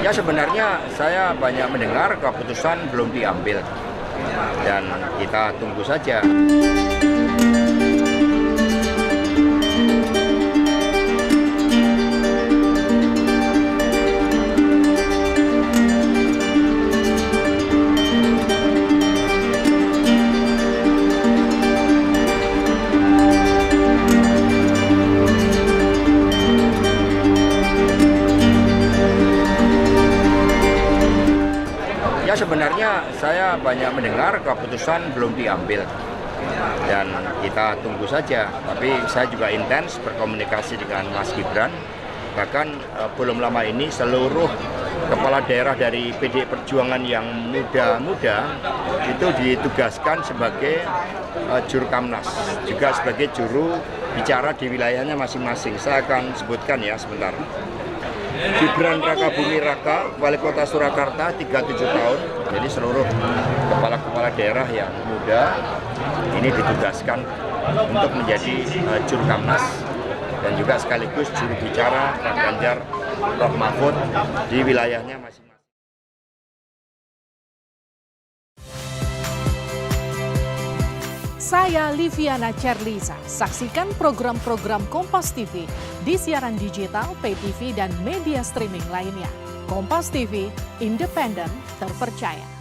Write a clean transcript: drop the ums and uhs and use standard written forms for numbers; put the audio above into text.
Ya sebenarnya saya banyak mendengar keputusan belum diambil dan kita tunggu saja. Ya sebenarnya saya banyak mendengar keputusan belum diambil dan kita tunggu saja. Tapi saya juga intens berkomunikasi dengan Mas Gibran. Bahkan belum lama ini seluruh kepala daerah dari PDI Perjuangan yang muda-muda itu ditugaskan sebagai juru kamnas, juga sebagai juru bicara di wilayahnya masing-masing. Saya akan sebutkan ya sebentar. Gibran Raka Bumi Raka, Wali Kota Surakarta, 37 tahun. Jadi seluruh kepala-kepala daerah yang muda ini ditugaskan untuk menjadi juru kamnas dan juga sekaligus juru bicara Pak Ganjar, Prof Mahfud di wilayahnya masing-masing. Saya Liviana Cerlisa. Saksikan program-program Kompas TV di siaran digital, pay TV, dan media streaming lainnya. Kompas TV, independen, terpercaya.